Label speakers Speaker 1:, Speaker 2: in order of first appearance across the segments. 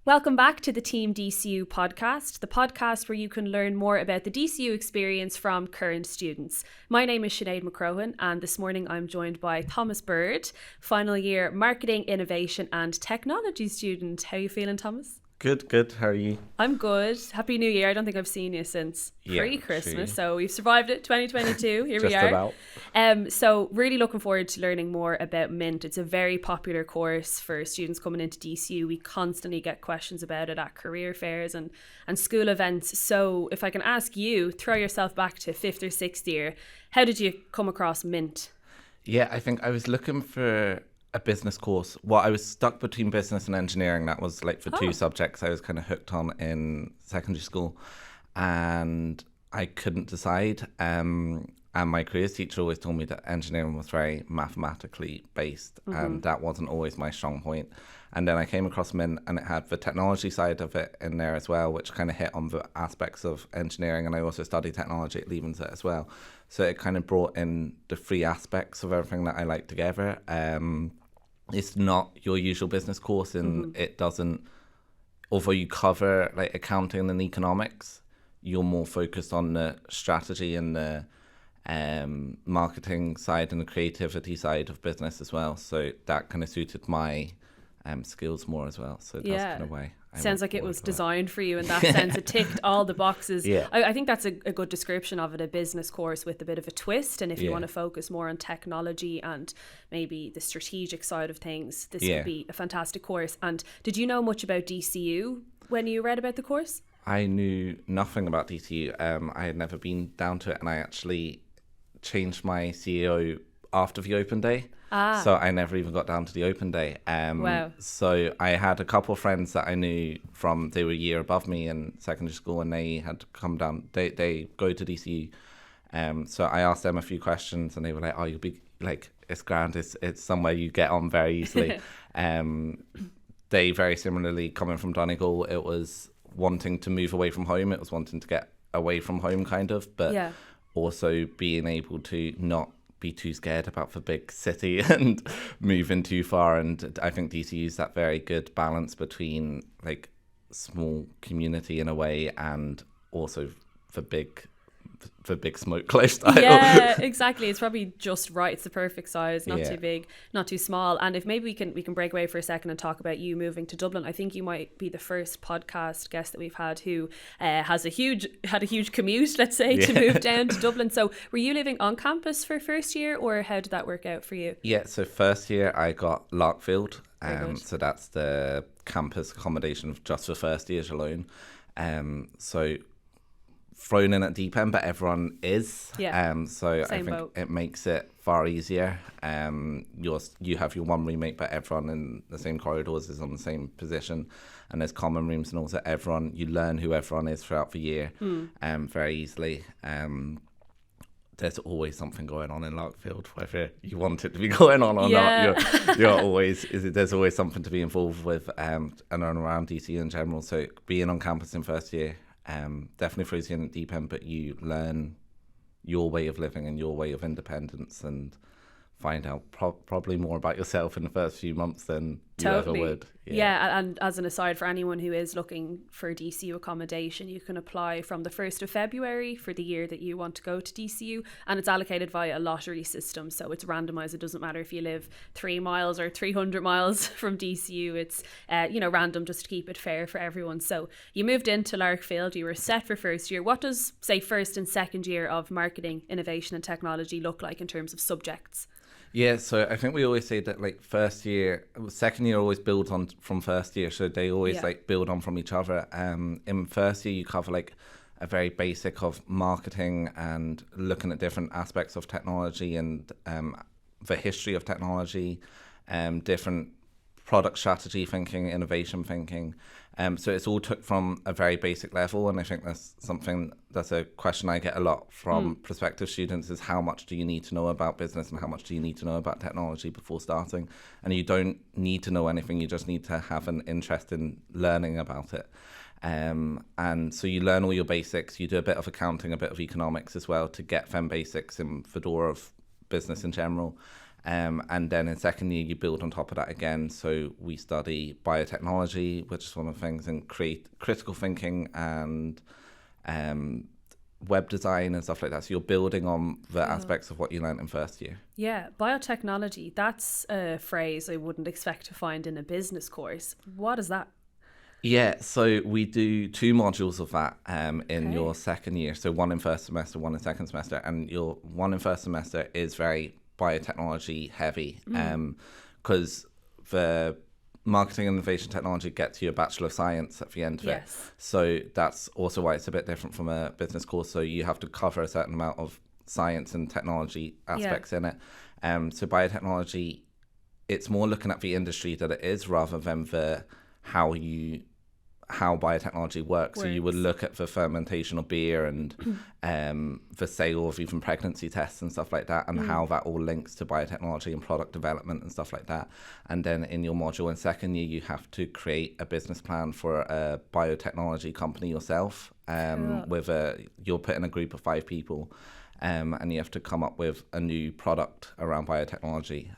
Speaker 1: Welcome back to the TeamDCU Podcast, the podcast where you can learn more about the DCU experience from current students. My name is Sinead McCrohan, and this morning I'm joined by Thomas Byrd, final year Marketing, Innovation and Technology student. How are you feeling, Thomas?
Speaker 2: Good. How are you?
Speaker 1: I'm good. Happy New Year. I don't think I've seen you since pre-Christmas, so we've survived it, 2022. Here we are. So really looking forward to learning more about MiNT. It's a very popular course for students coming into DCU. We constantly get questions about it at career fairs and school events. So if I can ask you, throw yourself back to 5th or 6th year, how did you come across MiNT?
Speaker 2: Yeah, I think I was looking for a business course. Well, I was stuck between business and engineering. That was like for two subjects I was kind of hooked on in secondary school, and I couldn't decide. And my careers teacher always told me that engineering was very mathematically based, and that wasn't always my strong point. And then I came across MiNT, and it had the technology side of it in there as well, which kind of hit on the aspects of engineering. And I also studied technology at Leavens as well. So it kind of brought in the three aspects of everything that I like together. It's not your usual business course, and it doesn't, although you cover like accounting and economics, you're more focused on the strategy and the marketing side and the creativity side of business as well. So that kind of suited my skills more as well. So that's kind of why.
Speaker 1: Sounds like it was designed for you in that sense. It ticked all the boxes. I think that's a good description of it, a business course with a bit of a twist. And if you want to focus more on technology and maybe the strategic side of things, this could be a fantastic course. And did you know much about DCU when you read about the course?
Speaker 2: I knew nothing about DCU. I had never been down to it, and I actually changed my CEO after the open day. So I never even got down to the open day.
Speaker 1: Wow.
Speaker 2: So I had a couple of friends that I knew from, they were a year above me in secondary school, and they had come down, they go to DCU. So I asked them a few questions, and they were like, oh, you'll be like, it's grand, it's somewhere you get on very easily. They very similarly, coming from Donegal, it was wanting to move away from home. It was wanting to get away from home kind of, but also being able to not be too scared about the big city and moving too far. And I think DCU's that very good balance between like small community in a way, and also the big smoke lifestyle.
Speaker 1: Yeah, exactly. It's probably just right. It's the perfect size, not too big, not too small. And if maybe we can break away for a second and talk about you moving to Dublin. I think you might be the first podcast guest that we've had who had a huge commute, let's say, to move down to Dublin. So were you living on campus for first year, or how did that work out for you?
Speaker 2: Yeah, so first year I got Larkfield. So that's the campus accommodation just for first years alone. So thrown in at deep end, but everyone is. So I think it makes it far easier. You have your one roommate, but everyone in the same corridors is on the same position, and there's common rooms, and also everyone, you learn who everyone is throughout the year very easily. There's always something going on in Larkfield, whether you want it to be going on or not. There's always something to be involved with, and around DC in general. So being on campus in first year definitely throws you in the deep end, but you learn your way of living and your way of independence, and find out probably more about yourself in the first few months than you ever would.
Speaker 1: Yeah, and as an aside, for anyone who is looking for DCU accommodation, you can apply from the 1st of February for the year that you want to go to DCU, and it's allocated via a lottery system, so it's randomised. It doesn't matter if you live 3 miles or 300 miles from DCU. It's random, just to keep it fair for everyone. So you moved into Larkfield, you were set for first year. What does, say, first and second year of Marketing, Innovation and Technology look like in terms of subjects?
Speaker 2: Yeah, so I think we always say that like second year always builds on from first year, so they always like build on from each other. In first year you cover like a very basic of marketing and looking at different aspects of technology and the history of technology, different product strategy thinking, innovation thinking. So it's all took from a very basic level, and I think that's a question I get a lot from prospective students, is how much do you need to know about business and how much do you need to know about technology before starting? And you don't need to know anything, you just need to have an interest in learning about it. And so you learn all your basics, you do a bit of accounting, a bit of economics as well to get them basics in the door of business in general. And then in second year, you build on top of that again. So we study biotechnology, which is one of the things, and critical thinking and web design and stuff like that. So you're building on the aspects of what you learned in first year.
Speaker 1: Yeah, biotechnology, that's a phrase I wouldn't expect to find in a business course. What is that?
Speaker 2: Yeah, so we do 2 modules of that in your second year. So one in first semester, one in second semester. And your one in first semester is very biotechnology heavy because the marketing and innovation technology gets you a Bachelor of Science at the end of it. So that's also why it's a bit different from a business course. So you have to cover a certain amount of science and technology aspects in it. So biotechnology, it's more looking at the industry that it is rather than the how biotechnology works. So you would look at the fermentation of beer and the sale of even pregnancy tests and stuff like that, and how that all links to biotechnology and product development and stuff like that. And then in your module in second year, you have to create a business plan for a biotechnology company yourself. You'll put in a group of 5 people, and you have to come up with a new product around biotechnology.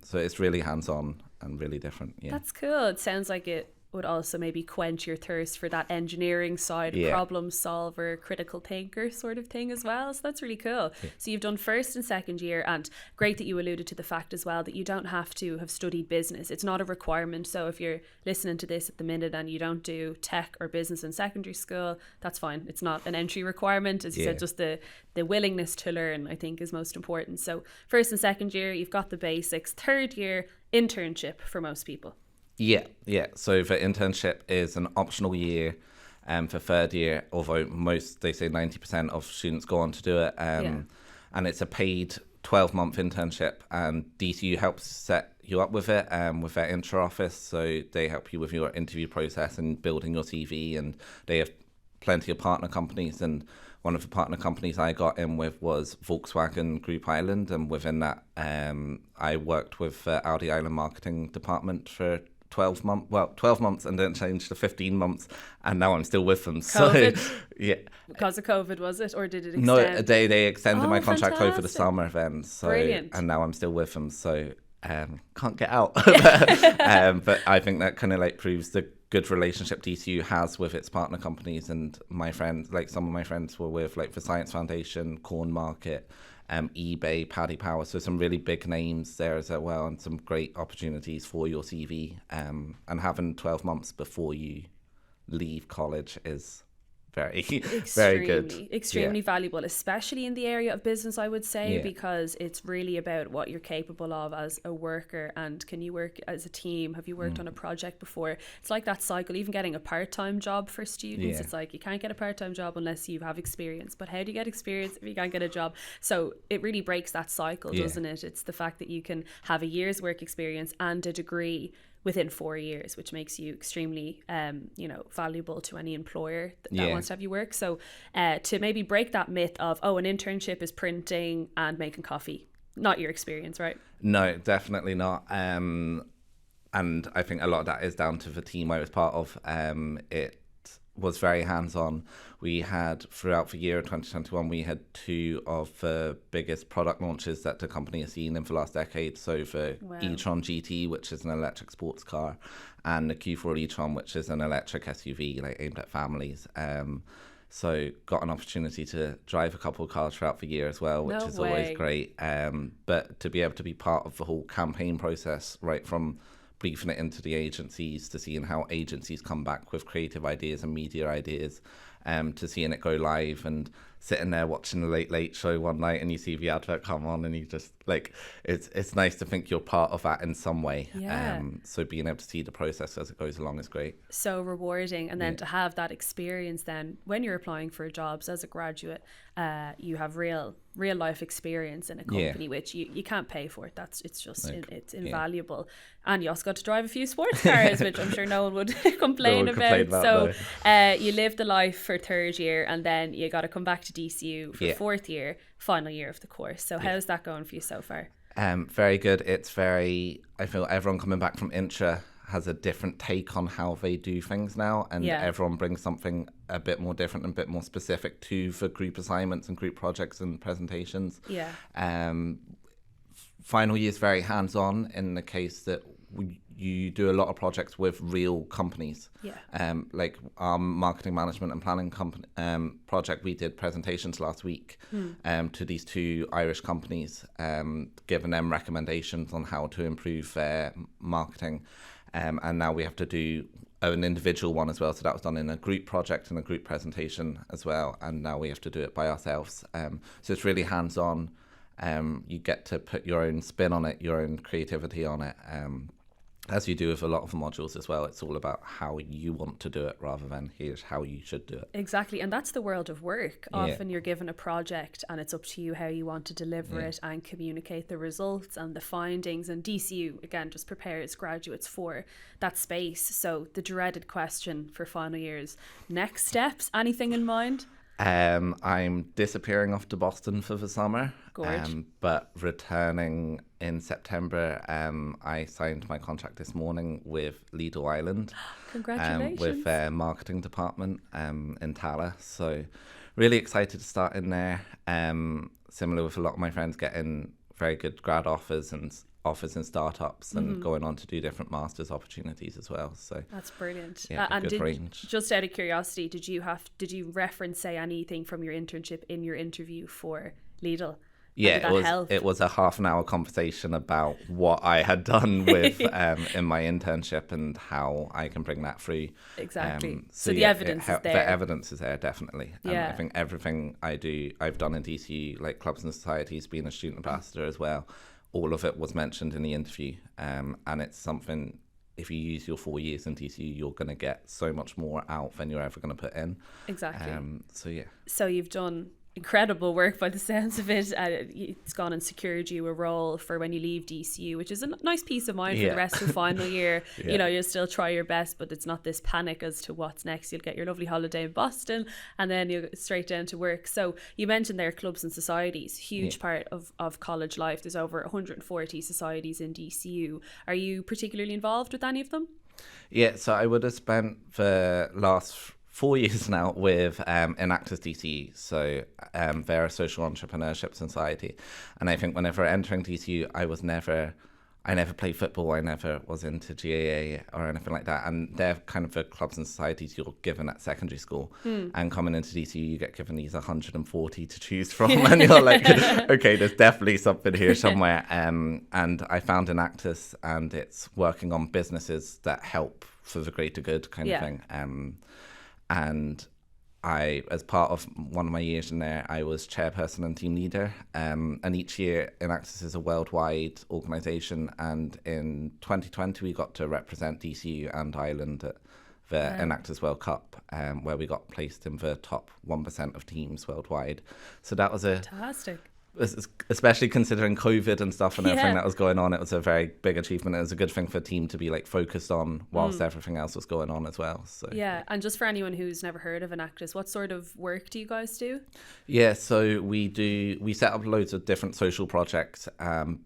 Speaker 2: So it's really hands-on and really different. Yeah,
Speaker 1: that's cool. It sounds like it would also maybe quench your thirst for that engineering side, problem solver, critical thinker sort of thing as well. So that's really cool. So you've done first and second year, and great that you alluded to the fact as well that you don't have to have studied business. It's not a requirement. So if you're listening to this at the minute and you don't do tech or business in secondary school, that's fine. It's not an entry requirement. As you said, just the willingness to learn, I think, is most important. So first and second year, you've got the basics. Third year, internship for most people.
Speaker 2: Yeah. So the internship is an optional year for third year, although they say 90% of students go on to do it. And it's a paid 12-month internship, and DCU helps set you up with it with their INTRA office. So they help you with your interview process and building your CV, and they have plenty of partner companies. And one of the partner companies I got in with was Volkswagen Group Ireland, and within that I worked with the Audi Ireland marketing department for 12 months, and then changed to 15 months, and now I'm still with them.
Speaker 1: COVID?
Speaker 2: So yeah,
Speaker 1: because of COVID, was it, or did it extend?
Speaker 2: No, they extended my contract over the summer then. So
Speaker 1: brilliant.
Speaker 2: And now I'm still with them, so can't get out. But I think that kind of like proves the good relationship DCU has with its partner companies. And my friends, like some of my friends were with like the Science Foundation, Corn Market, eBay, Paddy Power, so some really big names there as well, and some great opportunities for your CV. And having 12 months before you leave college is very good,
Speaker 1: extremely valuable, especially in the area of business, I would say, because it's really about what you're capable of as a worker, and can you work as a team? Have you worked on a project before? It's like that cycle, even getting a part-time job for students. It's like you can't get a part-time job unless you have experience, but how do you get experience if you can't get a job? So it really breaks that cycle, doesn't it? It's the fact that you can have a year's work experience and a degree within 4 years, which makes you extremely valuable to any employer that wants to have you work. So to maybe break that myth of an internship is printing and making coffee, not your experience, right?
Speaker 2: No, definitely not. And I think a lot of that is down to the team I was part of. It was very hands-on. We had, throughout the year of 2021, we had 2 of the biggest product launches that the company has seen in the last decade. So the e-tron GT, which is an electric sports car, and the Q4 e-tron, which is an electric SUV like aimed at families. So got an opportunity to drive a couple of cars throughout the year as well, which is always great. But to be able to be part of the whole campaign process, right from briefing it into the agencies, to seeing how agencies come back with creative ideas and media ideas, to seeing it go live, and sitting there watching the Late Show one night and you see the advert come on, and you just like, it's nice to think you're part of that in some way. So being able to see the process as it goes along is great. So
Speaker 1: rewarding. And then to have that experience then when you're applying for jobs as a graduate, you have real life experience in a company which you can't pay for it. It's invaluable. And you also got to drive a few sports cars, which I'm sure no one would complain about. So you lived the life for third year, and then you got to come back to DCU for fourth year, final year of the course. So how's that going for you so far?
Speaker 2: Very good. I feel everyone coming back from INTRA has a different take on how they do things now, and everyone brings something a bit more different and a bit more specific to the group assignments and group projects and presentations. final year is very hands-on in the case that you do a lot of projects with real companies. Like our marketing management and planning project, we did presentations last week to these 2 Irish companies, giving them recommendations on how to improve their marketing. And now we have to do an individual one as well. So that was done in a group project and a group presentation as well. And now we have to do it by ourselves. So it's really hands-on. You get to put your own spin on it, your own creativity on it. As you do with a lot of the modules as well, it's all about how you want to do it rather than here's how you should do it.
Speaker 1: Exactly, and that's the world of work. Often you're given a project and it's up to you how you want to deliver it and communicate the results and the findings. And DCU, again, just prepares graduates for that space. So the dreaded question for final years, next steps, anything in mind?
Speaker 2: I'm disappearing off to Boston for the summer, but returning in September. I signed my contract this morning with Lidl Ireland.
Speaker 1: Congratulations.
Speaker 2: With their marketing department in Tala. So really excited to start in there. Similar with a lot of my friends getting very good grad offers and startups and going on to do different master's opportunities as well. So
Speaker 1: that's brilliant.
Speaker 2: Yeah,
Speaker 1: and
Speaker 2: good range.
Speaker 1: Just out of curiosity, did you say anything from your internship in your interview for Lidl?
Speaker 2: Yeah, it was a half an hour conversation about what I had done with in my internship and how I can bring that through.
Speaker 1: Exactly. So the evidence is there.
Speaker 2: The evidence is there, definitely.
Speaker 1: Yeah.
Speaker 2: I think everything I've done in DCU, like clubs and societies, being a student ambassador as well, all of it was mentioned in the interview. And it's something, if you use your 4 years in DCU, you're going to get so much more out than you're ever going to put in.
Speaker 1: Exactly.
Speaker 2: So yeah.
Speaker 1: So you've done incredible work by the sounds of it. It's gone and secured you a role for when you leave DCU, which is a nice peace of mind for the rest of the final year. You know, you'll still try your best, but it's not this panic as to what's next. You'll get your lovely holiday in Boston and then you'll straight down to work. So you mentioned there clubs and societies, huge part of college life. There's over 140 societies in DCU. Are you particularly involved with any of them?
Speaker 2: Yeah, so I would have spent the last 4 years now with Enactus DCU, so they're a social entrepreneurship society, and I think whenever entering DCU, I never played football, I never was into GAA or anything like that, and they're kind of the clubs and societies you're given at secondary school, and coming into DCU you get given these 140 to choose from, and you're like, okay, there's definitely something here somewhere, and I found Enactus, and it's working on businesses that help for the greater good kind of thing. And I, as part of one of my years in there, I was chairperson and team leader. And each year, Enactus is a worldwide organisation. And in 2020, we got to represent DCU and Ireland at the Enactus World Cup, where we got placed in the top 1% of teams worldwide. So that was
Speaker 1: fantastic.
Speaker 2: Especially considering COVID and stuff and everything that was going on, it was a very big achievement. It was a good thing for the team to be like focused on whilst everything else was going on as well. So
Speaker 1: and just for anyone who's never heard of Enactus, what sort of work do you guys do? So we set up loads of different social projects and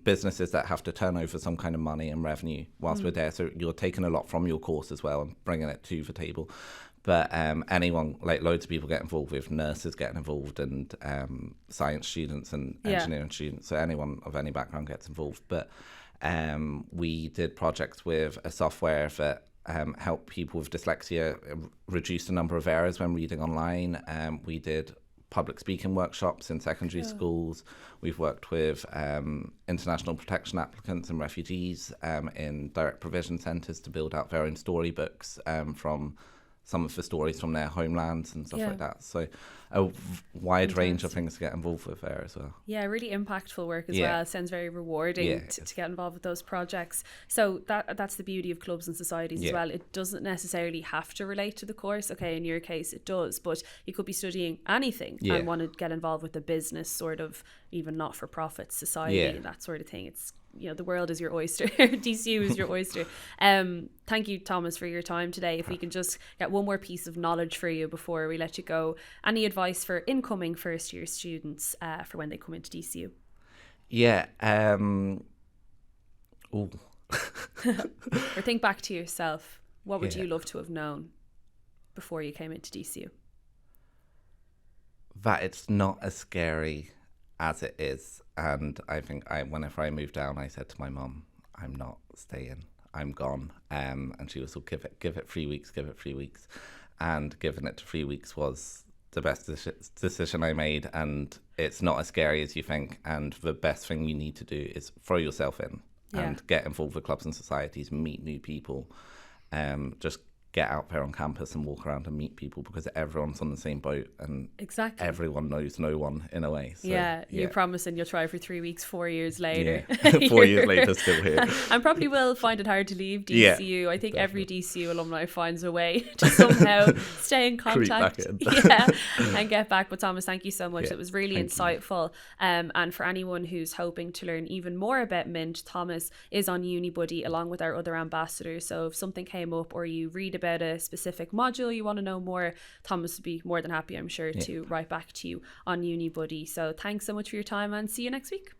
Speaker 1: businesses that have to turn over some kind of money and revenue whilst we're there. So you're taking a lot from your course as well and bringing it to the table. But anyone, like loads of people get involved with, nurses getting involved, and science students and engineering students. So anyone of any background gets involved. But we did projects with a software that helped people with dyslexia reduce the number of errors when reading online. We did public speaking workshops in secondary schools. We've worked with international protection applicants and refugees in direct provision centres to build out their own storybooks from some of the stories from their homelands and stuff like that. So a wide range of things to get involved with there as well. Yeah, really impactful work as well. It sounds very rewarding to get involved with those projects. So that's the beauty of clubs and societies as well. It doesn't necessarily have to relate to the course. Okay, in your case it does, but you could be studying anything and want to get involved with the business sort of, even not-for-profit society and that sort of thing. It's, you know, the world is your oyster. DCU is your oyster. Thank you, Thomas, for your time today. If we can just get one more piece of knowledge for you before we let you go. Any advice for incoming first year students for when they come into DCU? Or think back to yourself. What would you love to have known before you came into DCU?
Speaker 2: That it's not as scary as it is. And I think whenever I moved down, I said to my mum, I'm not staying, I'm gone. And she was, well, give it 3 weeks, give it 3 weeks. And giving it to 3 weeks was the best decision I made. And it's not as scary as you think. And the best thing you need to do is throw yourself in and get involved with clubs and societies, meet new people, just get out there on campus and walk around and meet people, because everyone's on the same boat and everyone knows no one in a way. So,
Speaker 1: you're promising you'll try for 3 weeks 4 years later.
Speaker 2: 4 years later, still here.
Speaker 1: And probably will find it hard to leave DCU. I think every DCU alumni finds a way to somehow stay in contact and get back. But Thomas, thank you so much. It was really insightful. And for anyone who's hoping to learn even more about MiNT, Thomas is on UniBuddy along with our other ambassadors. So if something came up or you read about a specific module you want to know more, Thomas would be more than happy, I'm sure, to write back to you on UniBuddy. So thanks so much for your time and see you next week.